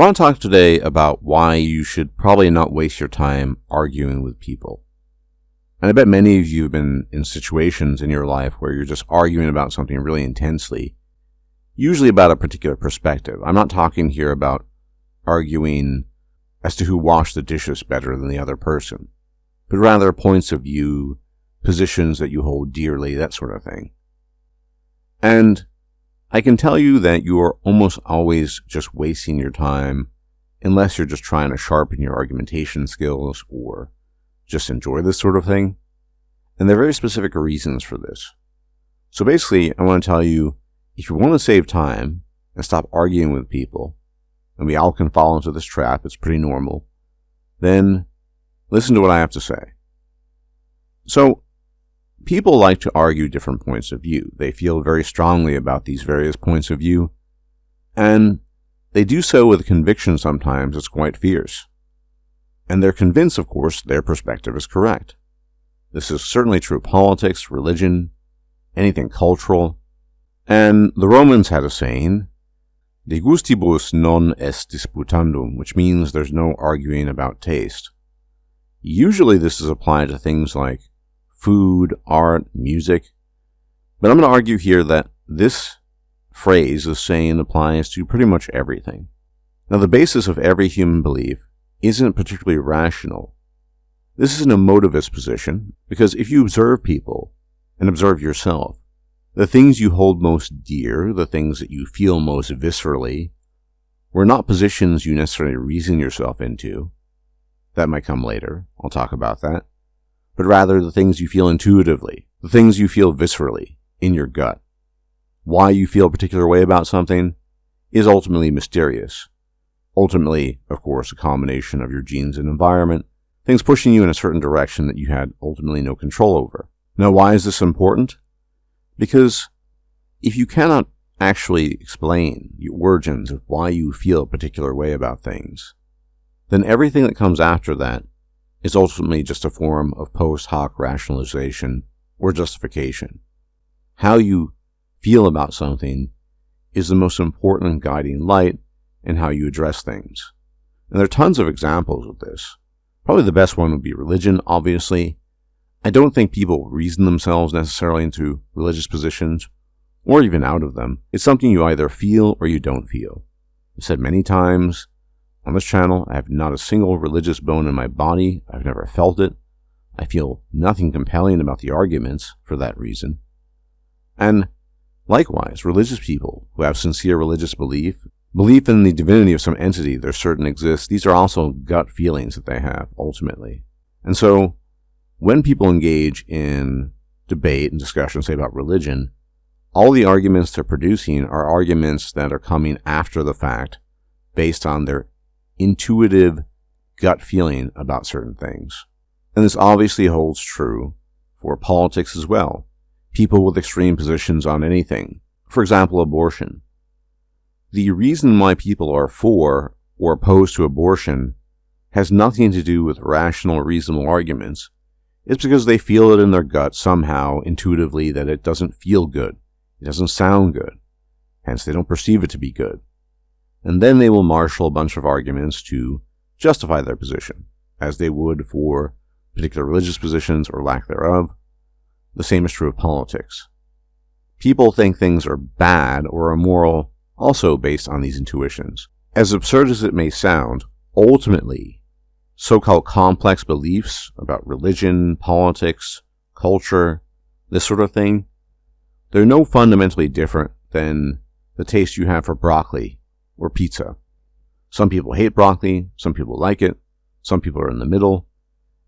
want to talk today about why you should probably not waste your time arguing with people. And I bet many of you have been in situations in your life where you're just arguing about something really intensely, usually about a particular perspective. I'm not talking here about arguing as to who washed the dishes better than the other person, but rather points of view, positions that you hold dearly, that sort of thing. And I can tell you that you are almost always just wasting your time unless you're just trying to sharpen your argumentation skills or just enjoy this sort of thing. And there are very specific reasons for this. So basically, I want to tell you, if you want to save time and stop arguing with people, and we all can fall into this trap, it's pretty normal, then listen to what I have to say. So, people like to argue different points of view. They feel very strongly about these various points of view, and they do so with a conviction sometimes that's quite fierce. And they're convinced, of course, their perspective is correct. This is certainly true of politics, religion, anything cultural. And the Romans had a saying, de gustibus non est disputandum, which means there's no arguing about taste. Usually this is applied to things like food, art, music. But I'm going to argue here that this phrase, this saying, applies to pretty much everything. Now, the basis of every human belief isn't particularly rational. This is an emotivist position, because if you observe people and observe yourself, the things you hold most dear, the things that you feel most viscerally, were not positions you necessarily reason yourself into. That might come later. I'll talk about that. But rather the things you feel intuitively, the things you feel viscerally, in your gut. Why you feel a particular way about something is ultimately mysterious. Ultimately, of course, a combination of your genes and environment, things pushing you in a certain direction that you had ultimately no control over. Now, why is this important? Because if you cannot actually explain the origins of why you feel a particular way about things, then everything that comes after that is ultimately just a form of post hoc rationalization or justification. How you feel about something is the most important guiding light in how you address things. And there are tons of examples of this. Probably the best one would be religion, obviously. I don't think people reason themselves necessarily into religious positions, or even out of them. It's something you either feel or you don't feel. I've said many times on this channel, I have not a single religious bone in my body. I've never felt it. I feel nothing compelling about the arguments for that reason. And likewise, religious people who have sincere religious belief in the divinity of some entity they're certain exists, these are also gut feelings that they have, ultimately. And so, when people engage in debate and discussion, say about religion, all the arguments they're producing are arguments that are coming after the fact based on their intuitive gut feeling about certain things. And this obviously holds true for politics as well. People with extreme positions on anything. For example, abortion. The reason why people are for or opposed to abortion has nothing to do with rational, reasonable arguments. It's because they feel it in their gut somehow, intuitively, that it doesn't feel good. It doesn't sound good. Hence, they don't perceive it to be good. And then they will marshal a bunch of arguments to justify their position, as they would for particular religious positions or lack thereof. The same is true of politics. People think things are bad or immoral also based on these intuitions. As absurd as it may sound, ultimately, so-called complex beliefs about religion, politics, culture, this sort of thing, they're no fundamentally different than the taste you have for broccoli or pizza. Some people hate broccoli, some people like it, some people are in the middle,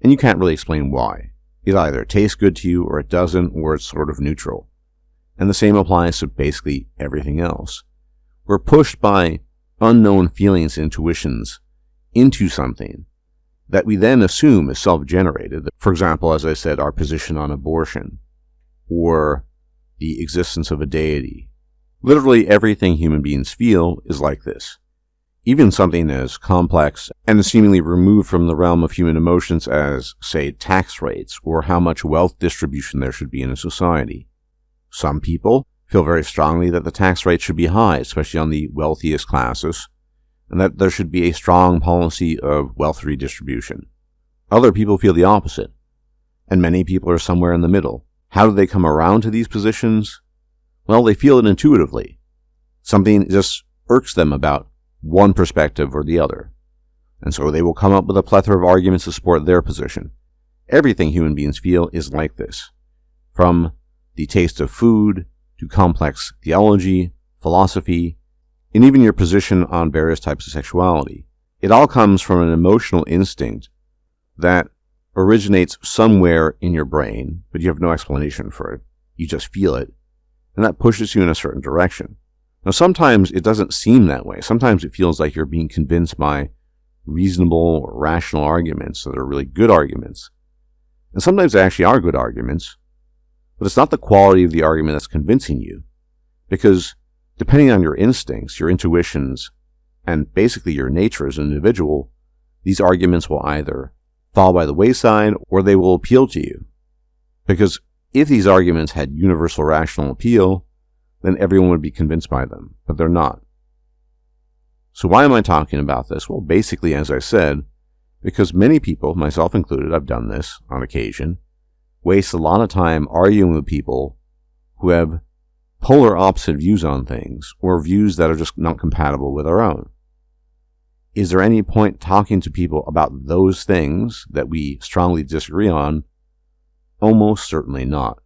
and you can't really explain why. It either tastes good to you or it doesn't, or it's sort of neutral. And the same applies to basically everything else. We're pushed by unknown feelings and intuitions into something that we then assume is self-generated. For example, as I said, our position on abortion, or the existence of a deity. Literally everything human beings feel is like this. Even something as complex and seemingly removed from the realm of human emotions as, say, tax rates or how much wealth distribution there should be in a society. Some people feel very strongly that the tax rate should be high, especially on the wealthiest classes, and that there should be a strong policy of wealth redistribution. Other people feel the opposite, and many people are somewhere in the middle. How do they come around to these positions? Well, they feel it intuitively. Something just irks them about one perspective or the other, and so they will come up with a plethora of arguments to support their position. Everything human beings feel is like this, from the taste of food to complex theology, philosophy, and even your position on various types of sexuality. It all comes from an emotional instinct that originates somewhere in your brain, but you have no explanation for it. You just feel it, and that pushes you in a certain direction. Now, sometimes it doesn't seem that way. Sometimes it feels like you're being convinced by reasonable or rational arguments that are really good arguments. And sometimes they actually are good arguments, but it's not the quality of the argument that's convincing you, because depending on your instincts, your intuitions, and basically your nature as an individual, these arguments will either fall by the wayside or they will appeal to you. Because if these arguments had universal rational appeal, then everyone would be convinced by them, but they're not. So why am I talking about this? Well, basically, as I said, because many people, myself included, I've done this on occasion, waste a lot of time arguing with people who have polar opposite views on things, or views that are just not compatible with our own. Is there any point talking to people about those things that we strongly disagree on? Almost certainly not.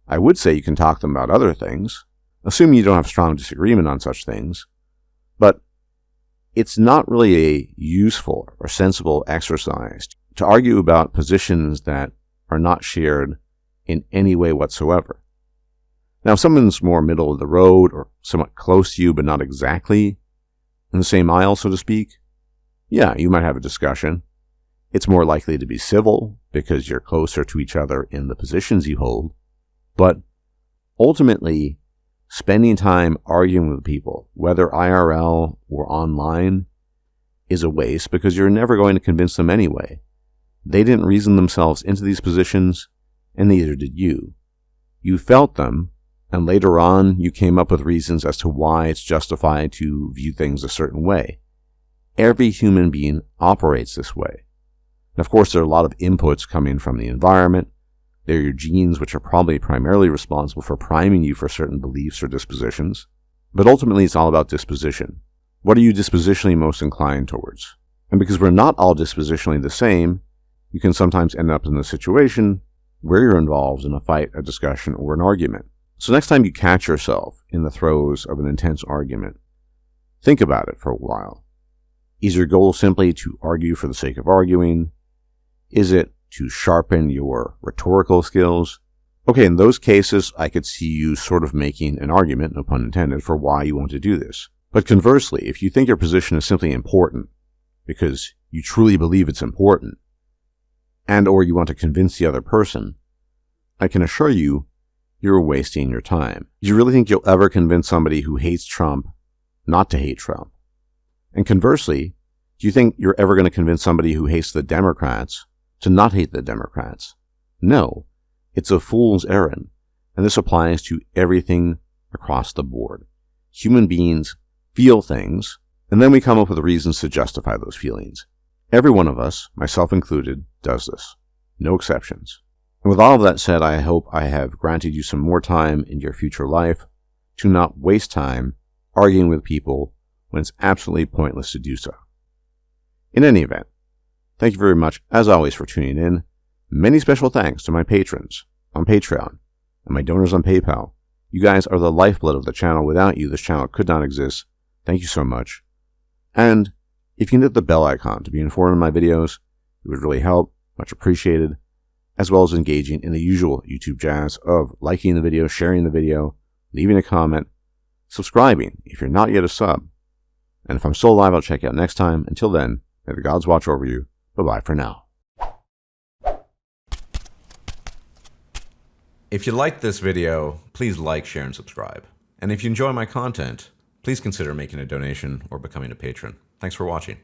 I would say you can talk to them about other things, assuming you don't have strong disagreement on such things, but it's not really a useful or sensible exercise to argue about positions that are not shared in any way whatsoever. Now, if someone's more middle of the road or somewhat close to you, but not exactly in the same aisle, so to speak, yeah, you might have a discussion. It's more likely to be civil because you're closer to each other in the positions you hold. But ultimately, spending time arguing with people, whether IRL or online, is a waste because you're never going to convince them anyway. They didn't reason themselves into these positions, and neither did you. You felt them, and later on you came up with reasons as to why it's justified to view things a certain way. Every human being operates this way. And of course, there are a lot of inputs coming from the environment. They're your genes, which are probably primarily responsible for priming you for certain beliefs or dispositions. But ultimately, it's all about disposition. What are you dispositionally most inclined towards? And because we're not all dispositionally the same, you can sometimes end up in a situation where you're involved in a fight, a discussion, or an argument. So next time you catch yourself in the throes of an intense argument, think about it for a while. Is your goal simply to argue for the sake of arguing? Is it to sharpen your rhetorical skills? Okay, in those cases, I could see you sort of making an argument, no pun intended, for why you want to do this. But conversely, if you think your position is simply important, because you truly believe it's important, and or you want to convince the other person, I can assure you, you're wasting your time. Do you really think you'll ever convince somebody who hates Trump not to hate Trump? And conversely, do you think you're ever going to convince somebody who hates the Democrats to not hate the Democrats? No, it's a fool's errand, and this applies to everything across the board. Human beings feel things, and then we come up with reasons to justify those feelings. Every one of us, myself included, does this. No exceptions. And with all of that said, I hope I have granted you some more time in your future life to not waste time arguing with people when it's absolutely pointless to do so. In any event, thank you very much, as always, for tuning in. Many special thanks to my patrons on Patreon and my donors on PayPal. You guys are the lifeblood of the channel. Without you, this channel could not exist. Thank you so much. And if you can hit the bell icon to be informed of my videos, it would really help. Much appreciated. As well as engaging in the usual YouTube jazz of liking the video, sharing the video, leaving a comment, subscribing if you're not yet a sub. And if I'm still alive, I'll check you out next time. Until then, may the gods watch over you. Bye-bye for now. If you liked this video, please like, share, and subscribe. And if you enjoy my content, please consider making a donation or becoming a patron. Thanks for watching.